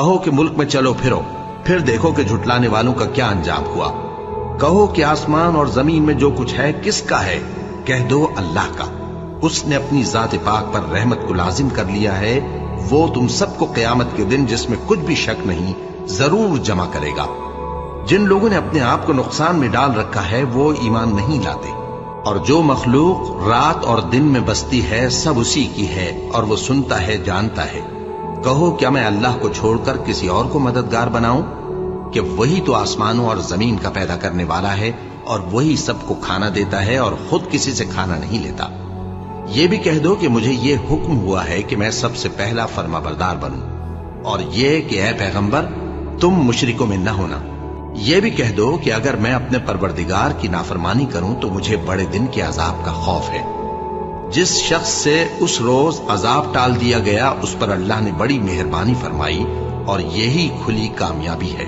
کہو کہ ملک میں چلو پھرو، پھر دیکھو کہ جھٹلانے والوں کا کیا انجام ہوا۔ کہو کہ آسمان اور زمین میں جو کچھ ہے کس کا ہے؟ کہہ دو اللہ کا۔ اس نے اپنی ذات پاک پر رحمت کو لازم کر لیا ہے، وہ تم سب کو قیامت کے دن جس میں کچھ بھی شک نہیں ضرور جمع کرے گا۔ جن لوگوں نے اپنے آپ کو نقصان میں ڈال رکھا ہے وہ ایمان نہیں لاتے، اور جو مخلوق رات اور دن میں بستی ہے سب اسی کی ہے، اور وہ سنتا ہے جانتا ہے۔ کہو کیا میں اللہ کو چھوڑ کر کسی اور کو مددگار بناؤں؟ کہ وہی تو آسمانوں اور زمین کا پیدا کرنے والا ہے، اور وہی سب کو کھانا دیتا ہے اور خود کسی سے کھانا نہیں لیتا۔ یہ بھی کہہ دو کہ مجھے یہ حکم ہوا ہے کہ میں سب سے پہلا فرما بردار بنوں، اور یہ کہ اے پیغمبر تم مشرکوں میں نہ ہونا۔ یہ بھی کہہ دو کہ اگر میں اپنے پروردگار کی نافرمانی کروں تو مجھے بڑے دن کے عذاب کا خوف ہے۔ جس شخص سے اس روز عذاب ٹال دیا گیا اس پر اللہ نے بڑی مہربانی فرمائی، اور یہی کھلی کامیابی ہے۔